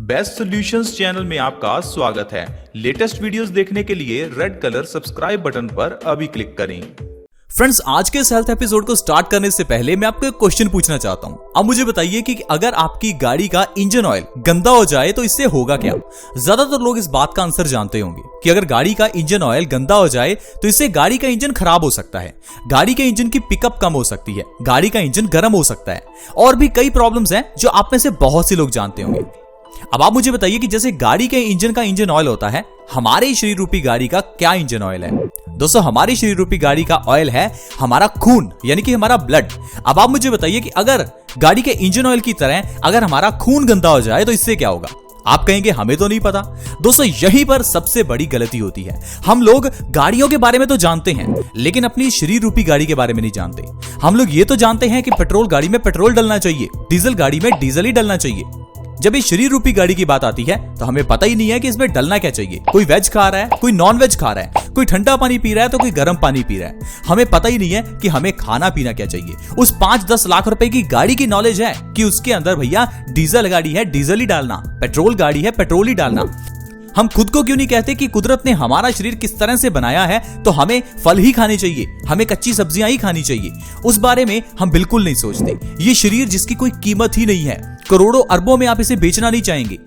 Best solutions channel में आपका स्वागत है। लेटेस्ट वीडियोस देखने के लिए रेड कलर सब्सक्राइब बटन पर अभी क्लिक करें। फ्रेंड्स, आज के इस हेल्थ एपिसोड को स्टार्ट करने से पहले मैं आपको एक क्वेश्चन पूछना चाहता हूं। अब मुझे बताइए कि अगर आपकी गाड़ी का इंजन ऑयल गंदा हो जाए तो इससे होगा क्या। ज्यादातर लोग इस बात का आंसर जानते होंगे कि अगर गाड़ी का इंजन ऑयल गंदा हो जाए तो इससे गाड़ी का इंजन खराब हो सकता है, गाड़ी के इंजन की पिकअप कम हो सकती है, गाड़ी का इंजन गर्म हो सकता है और भी कई प्रॉब्लम्स हैं जो आप में से बहुत से लोग जानते होंगे। अब आप मुझे बताइए कि जैसे गाड़ी के इंजन का इंजन ऑयल होता है, हमारे शरीर रूपी गाड़ी का क्या इंजन ऑयल है? दोस्तों, हमारी शरीर रूपी गाड़ी का ऑयल है हमारा खून, यानी कि हमारा ब्लड। अब आप मुझे बताइए कि अगर गाड़ी के इंजन ऑयल की तरह अगर हमारा खून गंदा हो जाए तो इससे क्या होगा? आप कहेंगे हमें तो नहीं पता। दोस्तों, यहीं पर सबसे बड़ी गलती होती है। हम लोग गाड़ियों के बारे में तो जानते हैं, लेकिन अपनी शरीर रूपी गाड़ी के बारे में नहीं जानते। हम लोग ये तो जानते हैं कि पेट्रोल गाड़ी में पेट्रोल डलना चाहिए, डीजल गाड़ी में डीजल ही डलना चाहिए। जब ये शरीर रूपी गाड़ी की बात आती है तो हमें पता ही नहीं है कि इसमें डलना क्या चाहिए। कोई वेज खा रहा है, कोई नॉन वेज खा रहा है, कोई ठंडा पानी पी रहा है तो कोई गर्म पानी पी रहा है। हमें पता ही नहीं है कि हमें खाना पीना क्या चाहिए। उस 5-10 लाख रुपए की गाड़ी की नॉलेज है कि उसके अंदर भैया डीजल गाड़ी है डीजल ही डालना, पेट्रोल गाड़ी है पेट्रोल ही डालना। हम खुद को क्यों नहीं कहते कि कुदरत ने हमारा शरीर किस तरह से बनाया है तो हमें फल ही खाने चाहिए, हमें कच्ची सब्जियां ही खानी चाहिए? उस बारे में हम बिल्कुल नहीं सोचते। ये शरीर जिसकी कोई कीमत ही नहीं है, करोड़ों अरबों में आप इसे बेचना नहीं चाहेंगे,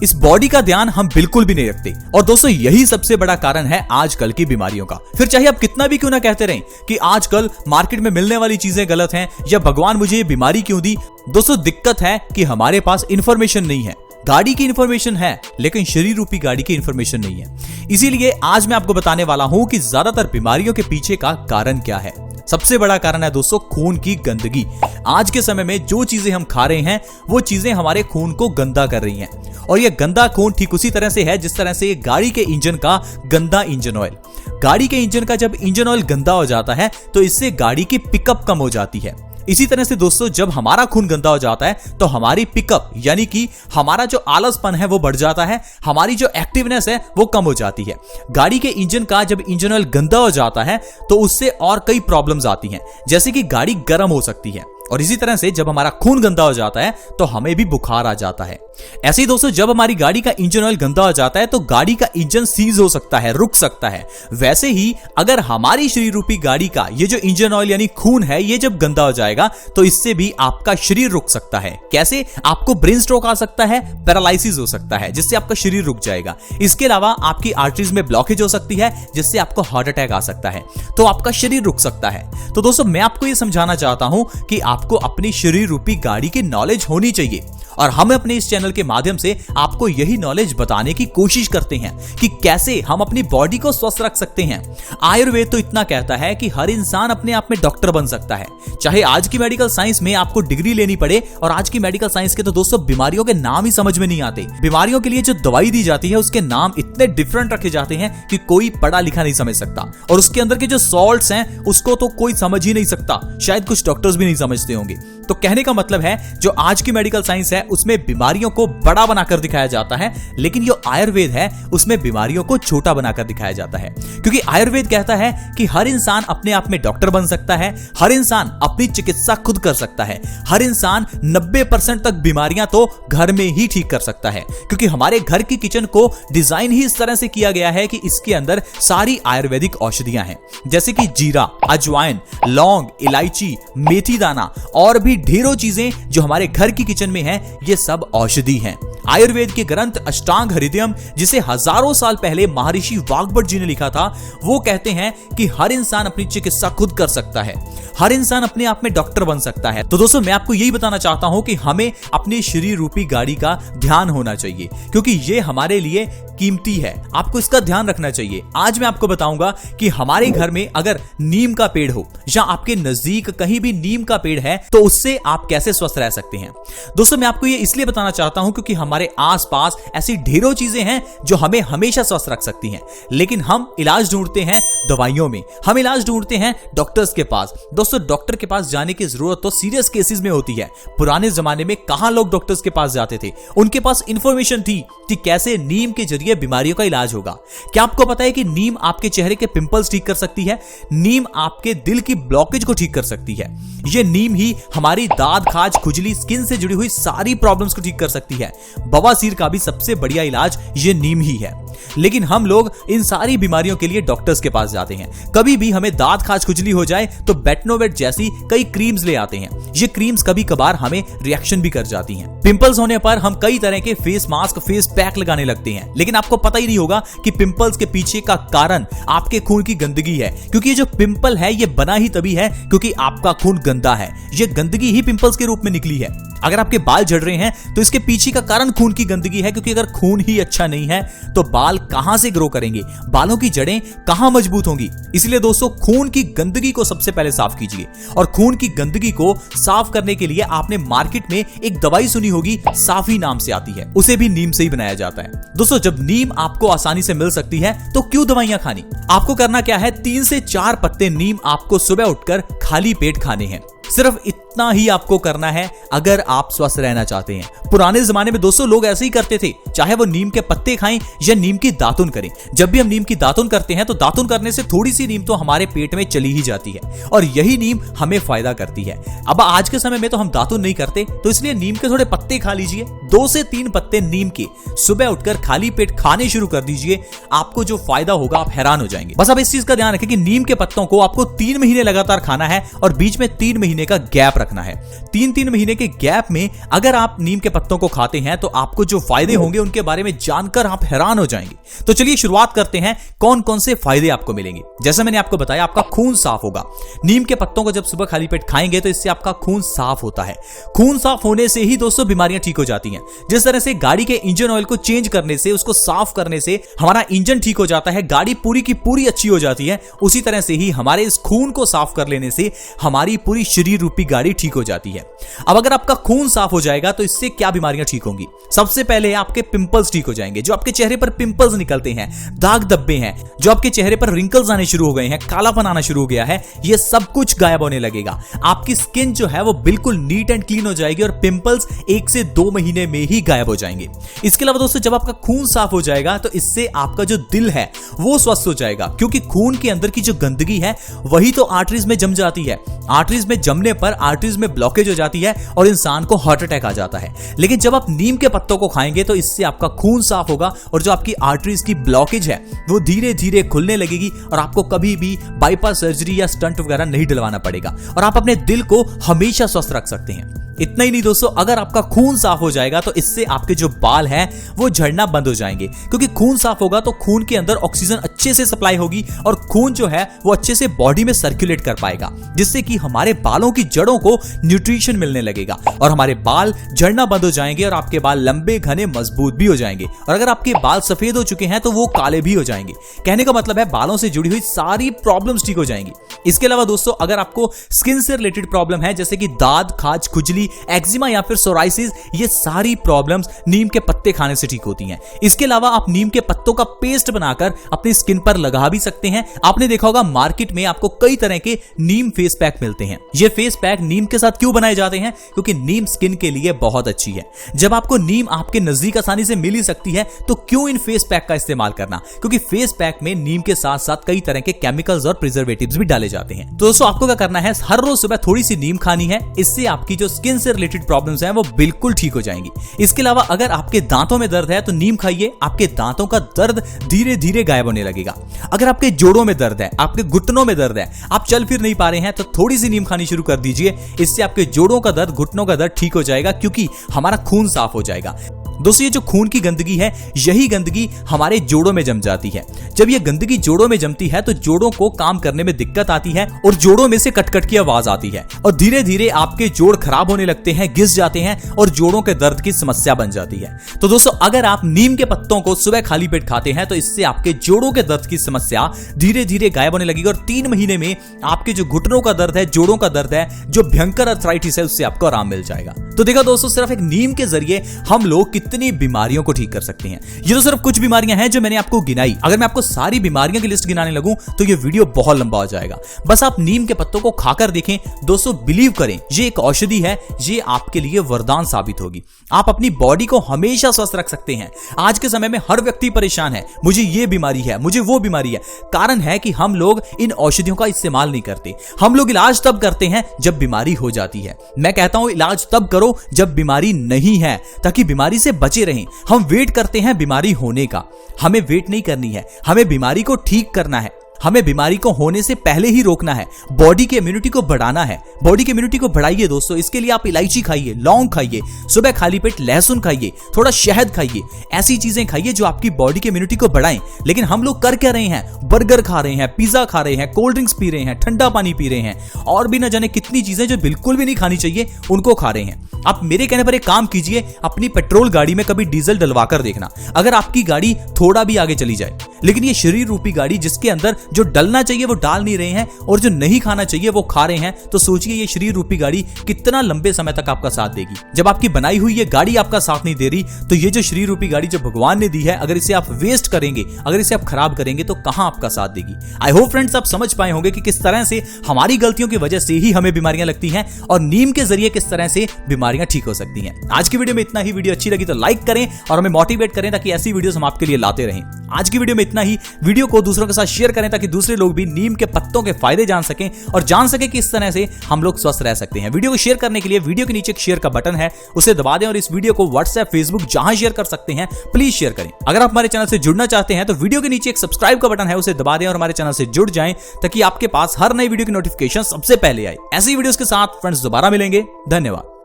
इस बॉडी का ध्यान हम बिल्कुल भी नहीं रखते। और दोस्तों, यही सबसे बड़ा कारण है आजकल की बीमारियों का। फिर चाहे आप कितना भी क्यों ना कहते रहें कि आजकल मार्केट में मिलने वाली चीजें गलत हैं या भगवान मुझे ये बीमारी क्यों दी, दोस्तों दिक्कत है कि हमारे पास इंफॉर्मेशन नहीं है। गाड़ी की इंफॉर्मेशन है लेकिन शरीर रूपी गाड़ी की इंफॉर्मेशन नहीं है। इसीलिए आज मैं आपको बताने वाला हूं कि ज्यादातर बीमारियों के पीछे का कारण क्या है। सबसे बड़ा कारण है दोस्तों खून की गंदगी। आज के समय में जो चीजें हम खा रहे हैं वो चीजें हमारे खून को गंदा कर रही हैं, और ये गंदा खून ठीक उसी तरह से है जिस तरह से गाड़ी के इंजन का गंदा इंजन ऑयल। गाड़ी के इंजन का जब इंजन ऑयल गंदा हो जाता है तो इससे गाड़ी की पिकअप कम हो जाती है। इसी तरह से दोस्तों, जब हमारा खून गंदा हो जाता है तो हमारी पिकअप यानी कि हमारा जो आलसपन है वो बढ़ जाता है, हमारी जो एक्टिवनेस है वो कम हो जाती है। गाड़ी के इंजन का जब इंजन ऑयल गंदा हो जाता है तो उससे और कई प्रॉब्लम्स आती हैं, जैसे कि गाड़ी गर्म हो सकती है। और इसी तरह से जब हमारा खून गंदा हो जाता है तो हमें भी बुखार आ जाता है। ऐसे ही दोस्तों, जब हमारी गाड़ी का इंजन ऑयल गंदा हो जाता है तो गाड़ी का इंजन सीज हो सकता है, रुक सकता है। वैसे ही अगर हमारी शरीर रूपी गाड़ी का ये जो इंजन ऑयल यानी खून है ये जब गंदा हो जाएगा तो इससे भी आपका शरीर रुक सकता है। कैसे? आपको ब्रेन स्ट्रोक आ सकता है, पैरालिसिस हो सकता है जिससे आपका शरीर रुक जाएगा। इसके अलावा आपकी आर्टरीज में ब्लॉकेज हो सकती है जिससे आपको हार्ट अटैक आ सकता है, तो आपका शरीर रुक सकता है। तो दोस्तों, मैं आपको ये समझाना चाहता हूं कि आपको अपनी शरीर रूपी गाड़ी की नॉलेज होनी चाहिए, और हम अपने इस चैनल के माध्यम से आपको यही नॉलेज बताने की कोशिश करते हैं कि कैसे हम अपनी बॉडी को स्वस्थ रख सकते हैं। आयुर्वेद तो इतना कहता है कि हर इंसान अपने आप में डॉक्टर बन सकता है। चाहे आज की मेडिकल साइंस में आपको डिग्री लेनी पड़े, और आज की मेडिकल साइंस के तो दोस्तों बीमारियों के नाम ही समझ में नहीं आते। बीमारियों के लिए जो दवाई दी जाती है उसके नाम इतने डिफरेंट रखे जाते हैं कि कोई पढ़ा लिखा नहीं समझ सकता, और उसके अंदर के जो सॉल्ट्स हैं उसको तो कोई समझ ही नहीं सकता, शायद कुछ डॉक्टर्स भी नहीं समझते होंगे। तो कहने का मतलब है जो आज की मेडिकल साइंस है उसमें बीमारियों को बड़ा बनाकर दिखाया जाता है, लेकिन जो आयुर्वेद है उसमें बीमारियों को छोटा बनाकर दिखाया जाता है। क्योंकि आयुर्वेद कहता है कि हर इंसान अपने आप में डॉक्टर बन सकता है, हर इंसान अपनी चिकित्सा खुद कर सकता है, हर इंसान 90% तक बीमारियां तो घर में ही ठीक कर सकता है। क्योंकि हमारे घर की किचन को डिजाइन ही इस तरह से किया गया है कि इसके अंदर सारी आयुर्वेदिक औषधियां हैं, जैसे कि जीरा, अजवाइन, लौंग, इलायची, मेथी दाना और भी ढेरों चीजें जो हमारे घर की किचन में हैं, ये सब औषधि हैं। आयुर्वेद के ग्रंथ अष्टांग हृदयम, जिसे हजारों साल पहले महर्षि वाग्भट जी ने लिखा था, वो कहते हैं कि हर इंसान अपनी चिकित्सा खुद कर सकता है, हर इंसान अपने आप में डॉक्टर बन सकता है। तो दोस्तों, मैं आपको यही बताना चाहता हूं कि हमें अपनी शरीर रूपी गाड़ी का ध्यान होना चाहिए, क्योंकि ये हमारे लिए कीमती है। आपको इसका ध्यान रखना चाहिए। आज मैं आपको बताऊंगा कि हमारे घर में अगर नीम का पेड़ हो या आपके नजदीक कहीं भी नीम का पेड़ है तो उससे आप कैसे स्वस्थ रह सकते हैं। दोस्तों, मैं आपको ये इसलिए बताना चाहता हूं क्योंकि हमारे आसपास ऐसी ढेरों चीजें हैं जो हमें हमेशा स्वस्थ रख सकती हैं, लेकिन हम इलाज ढूंढते हैं दवाइयों में, हम इलाज ढूंढते हैं डॉक्टर्स के पास। दोस्तों, डॉक्टर के पास जाने की जरूरत तो सीरियस केसेस में होती है। पुराने जमाने में कहां लोग डॉक्टर्स के पास जाते थे? उनके पास इंफॉर्मेशन थी कि कैसे नीम के जरिए बीमारियों का इलाज होगा। क्या आपको पता है कि नीम आपके चेहरे के पिंपल्स ठीक कर सकती है? नीम आपके दिल की ब्लॉकेज को ठीक कर सकती है। ये नीम ही हमारे हमारी दाद, खाज, खुजली, स्किन से जुड़ी हुई सारी प्रॉब्लम्स को ठीक कर सकती है। बवासीर का भी सबसे बढ़िया इलाज ये नीम ही है। लेकिन हम लोग इन सारी बीमारियों के लिए डॉक्टर्स के पास जाते हैं। कभी भी हमें दांत, खाज, खुजली हो जाए तो बेटनोवेट जैसी कई क्रीम्स ले आते हैं। ये क्रीम्स कभी कभार हमें रिएक्शन भी कर जाती हैं। पिंपल्स होने पर हम कई तरह के फेस मास्क, फेस पैक लगाने लगते हैं, लेकिन आपको पता ही नहीं होगा कि पिंपल्स के पीछे का कारण आपके खून की गंदगी है। क्योंकि ये जो पिंपल है ये बना ही तभी है क्योंकि आपका खून गंदा है। ये गंदगी ही पिंपल्स के रूप में निकली है। अगर आपके बाल झड़ रहे हैं तो इसके पीछे का कारण खून की गंदगी है, क्योंकि अगर खून ही अच्छा नहीं है तो बाल कहां से ग्रो करेंगे, बालों की जड़ें कहां मजबूत होंगी। इसलिए दोस्तों, खून की गंदगी को सबसे पहले साफ कीजिए। और खून की गंदगी को साफ करने के लिए आपने मार्केट में एक दवाई सुनी होगी, साफी नाम से आती है। उसे भी नीम से ही बनाया जाता है। दोस्तों, जब नीम आपको आसानी से मिल सकती है तो क्यों दवाइयां खानी। आपको करना क्या है, 3 से 4 पत्ते नीम आपको सुबह उठकर खाली पेट खाने हैं। सिर्फ इतना ही आपको करना है अगर आप स्वस्थ रहना चाहते हैं। पुराने जमाने में दोस्तों लोग ऐसे ही करते थे, चाहे वो नीम के पत्ते खाएं या नीम की दातुन करें। जब भी हम नीम की दातुन करते हैं तो दातुन करने से थोड़ी सी नीम तो हमारे पेट में चली ही जाती है और यही नीम हमें फायदा करती है। अब आज के समय में तो हम दातुन नहीं करते, तो इसलिए नीम के थोड़े पत्ते खा लीजिए। 2 से 3 पत्ते नीम के सुबह उठकर खाली पेट खाने शुरू कर दीजिए। आपको जो फायदा होगा आप हैरान हो जाएंगे। बस आप इस चीज का ध्यान रखें कि नीम के पत्तों को आपको 3 महीने लगातार खाना है और बीच में 3 महीने का गैप रखना है। 3 महीने के गैप में अगर आप नीम के पत्तों को खाते हैं तो आपको जो फायदे होंगे उनके बारे में जानकर आप हैरान हो जाएंगे। तो चलिए शुरुआत करते हैं, कौन कौन से फायदे आपको मिलेंगे। जैसा मैंने आपको बताया, आपका खून साफ होगा। नीम के पत्तों को जब सुबह खाली पेट खाएंगे तो इससे आपका खून साफ होता है। खून साफ होने से ही दोस्तों बीमारियां ठीक हो जाती हैं। जिस तरह से गाड़ी के इंजन ऑयल को चेंज करने से, उसको साफ करने से हमारा इंजन ठीक हो जाता है, गाड़ी पूरी की पूरी अच्छी हो जाती है, उसी तरह से ही हमारे इस खून को साफ कर लेने से हमारी पूरी शरीर रूपी गाड़ी ठीक हो जाती है। अब अगर आपका खून साफ हो जाएगा तो इससे क्या बीमारियां ठीक होंगी। सबसे पहले आपके पिंपल्स ठीक हो जाएंगे। जो आपके चेहरे पर पिंपल्स निकलते हैं, दाग धब्बे हैं, जो आपके चेहरे पर रिंकल्स आने शुरू हो गए हैं, कालापन आना शुरू हो गया है, ये सब कुछ गायब होने लगेगा। आपकी स्किन जो है वो बिल्कुल नीट एंड क्लीन हो जाएगी और पिंपल्स 1 से 2 महीने में ही गायब हो जाएंगे। इसके अलावा दोस्तों, जब आपका खून साफ हो जाएगा तो इससे आपका जो दिल है वो स्वस्थ हो जाएगा, क्योंकि खून के अंदर की जो गंदगी है वही तो आर्टरीज में जम जाती है। आर्टरीज में जमने पर आर्टरीज में ब्लॉकेज हो जाती है और इंसान को हार्ट अटैक आ जाता है। लेकिन जब आप नीम के पत्तों को खाएंगे तो इससे आपका खून साफ होगा और जो आपकी आर्टरीज की ब्लॉकेज है वो धीरे धीरे खुलने लगेगी और आपको कभी भी बाईपास सर्जरी या स्टंट वगैरह नहीं डलवाना पड़ेगा और आप अपने दिल को हमेशा स्वस्थ रख सकते हैं। इतना ही नहीं दोस्तों, अगर आपका खून साफ हो जाएगा तो इससे आपके जो बाल हैं वो झड़ना बंद हो जाएंगे, क्योंकि खून साफ होगा तो खून के अंदर ऑक्सीजन अच्छे से सप्लाई होगी और खून जो है वो अच्छे से बॉडी में सर्कुलेट कर पाएगा, जिससे कि हमारे बालों की जड़ों को न्यूट्रिशन मिलने लगेगा और हमारे बाल झड़ना बंद हो जाएंगे और आपके बाल लंबे, घने, मजबूत भी हो जाएंगे। और अगर आपके बाल सफेद हो चुके हैं तो वो काले भी हो जाएंगे। कहने का मतलब है बालों से जुड़ी हुई सारी प्रॉब्लम्स ठीक हो जाएंगी। इसके अलावा दोस्तों, अगर आपको स्किन से रिलेटेड प्रॉब्लम है जैसे कि दाद, खाज, खुजली, एक्जिमा या फिर सोराइसिस, ये सारी प्रॉब्लम्स नीम के पत्ते खाने से ठीक होती हैं। इसके अलावा आप नीम के पत्तों का पेस्ट बनाकर अपनी स्किन पर लगा भी सकते हैं। आपने देखा होगा मार्केट में आपको कई तरह के नीम फेस पैक मिलते हैं। ये फेस पैक नीम के साथ क्यों बनाए जाते हैं? क्योंकि नीम स्किन के लिए बहुत अच्छी है। जब आपको नीम आपके नजदीक आसानी से मिल ही सकती है तो क्यों इन फेस पैक का इस्तेमाल करना? क्योंकि फेस पैक में नीम के साथ साथ कई तरह के केमिकल्स और प्रिजर्वेटिव्स भी डाले जाते हैं। तो दोस्तों, आपको क्या करना है, हर रोज सुबह थोड़ी सी नीम खानी है। इससे आपकी जो स्किन से रिलेटेड प्रॉब्लम्स हैं वो बिल्कुल ठीक हो जाएंगी। इसके अलावा अगर आपके दांतों में दर्द है तो नीम खाइए, आपके दांतों का दर्द धीरे धीरे गायब होने लगेगा। अगर आपके जोड़ों में दर्द है, आपके घुटनों में दर्द है, आप चल फिर नहीं पा रहे हैं तो थोड़ी सी नीम खानी शुरू कर दीजिए। इससे आपके जोड़ों का दर्द, घुटनों का दर्द ठीक हो जाएगा, क्योंकि हमारा खून साफ हो जाएगा। दोस्तों, ये जो खून की गंदगी है, यही गंदगी हमारे जोड़ों में जम जाती है। जब ये गंदगी जोड़ों में जमती है तो जोड़ों को काम करने में दिक्कत आती है और जोड़ों में से कटकट की आवाज आती है और धीरे धीरे आपके जोड़ खराब होने लगते हैं, घिस जाते हैं और जोड़ों के दर्द की समस्या बन जाती है। तो दोस्तों, अगर आप नीम के पत्तों को सुबह खाली पेट खाते हैं तो इससे आपके जोड़ों के दर्द की समस्या धीरे धीरे गायब होने लगेगी और 3 महीने में आपके जो घुटनों का दर्द है, जोड़ों का दर्द है, जो भयंकर अर्थराइटिस है, उससे आपको आराम मिल जाएगा। तो देखा दोस्तों, सिर्फ एक नीम के जरिए हम लोग कितने कितनी बीमारियों को ठीक कर सकती हैं। ये तो सिर्फ कुछ बीमारियां हैं जो मैंने आपको गिनाई। अगर मैं आपको सारी बीमारियों की लिस्ट गिनाने लगूं तो ये वीडियो बहुत लंबा हो जाएगा। बस आप नीम के पत्तों को खाकर देखें दोस्तों, बिलीव करें ये एक औषधि है, ये आपके लिए वरदान साबित होगी। आप अपनी बॉडी को हमेशा स्वस्थ रख सकते हैं। आज के समय में हर व्यक्ति परेशान है, मुझे ये बीमारी है, मुझे वो बीमारी है। कारण है कि हम लोग इन औषधियों का इस्तेमाल नहीं करते। हम लोग इलाज तब करते हैं जब बीमारी हो जाती है। मैं कहता हूं इलाज तब करो जब बीमारी नहीं है, ताकि बीमारी से बचे रहें। हम वेट करते हैं बीमारी होने का, हमें वेट नहीं करनी है, हमें बीमारी को ठीक करना है। हमें बीमारी को होने से पहले ही रोकना है, बॉडी की इम्यूनिटी को बढ़ाना है। बॉडी की इम्यूनिटी को बढ़ाइए दोस्तों। इसके लिए आप इलायची खाइए, लौंग खाइए, सुबह खाली पेट लहसुन खाइए, थोड़ा शहद खाइए, ऐसी चीजें खाइए जो आपकी बॉडी की इम्यूनिटी को बढ़ाएं। लेकिन हम लोग कर क्या रहे हैं? बर्गर खा रहे हैं, पिज्जा खा रहे हैं, कोल्ड ड्रिंक्स पी रहे हैं, ठंडा पानी पी रहे हैं और भी न जाने कितनी चीजें जो बिल्कुल भी नहीं खानी चाहिए उनको खा रहे हैं। आप मेरे कहने पर एक काम कीजिए, अपनी पेट्रोल गाड़ी में कभी डीजल डलवा कर देखना। अगर आपकी गाड़ी थोड़ा भी आगे चली जाए, लेकिन ये शरीर रूपी गाड़ी जिसके अंदर जो डलना चाहिए वो डाल नहीं रहे हैं और जो नहीं खाना चाहिए वो खा रहे हैं, तो सोचिए ये शरीर रूपी गाड़ी कितना लंबे समय तक आपका साथ देगी। जब आपकी बनाई हुई ये गाड़ी आपका साथ नहीं दे रही, तो ये जो शरीर रूपी गाड़ी जो भगवान ने दी है, अगर इसे आप वेस्ट करेंगे, अगर इसे आप खराब करेंगे तो कहां आपका साथ देगी। आई होप फ्रेंड्स आप समझ पाए होंगे कि किस तरह से हमारी गलतियों की वजह से ही हमें बीमारियां लगती हैं और नीम के जरिए किस तरह से बीमारियां ठीक हो सकती हैं। आज की वीडियो में इतना ही। वीडियो अच्छी लगी तो लाइक करें और हमें मोटिवेट करें ताकि ऐसी वीडियोस हम आपके लिए लाते रहें। आज की वीडियो में इतना ही। वीडियो को दूसरों के साथ शेयर करें ताकि दूसरे लोग भी नीम के पत्तों के फायदे जान सकें और जान सकें कि इस तरह से हम लोग स्वस्थ रह सकते हैं। वीडियो को शेयर करने के लिए वीडियो के नीचे एक शेयर का बटन है, उसे दबा दें और इस वीडियो को व्हाट्सएप, फेसबुक जहां शेयर कर सकते हैं प्लीज शेयर करें। अगर आप हमारे चैनल से जुड़ना चाहते हैं तो वीडियो के नीचे एक सब्सक्राइब का बटन है, उसे दबा दें और हमारे चैनल से जुड़ जाएं ताकि आपके पास हर नई वीडियो की नोटिफिकेशन सबसे पहले आए। ऐसी वीडियोस के साथ फ्रेंड्स दोबारा मिलेंगे। धन्यवाद।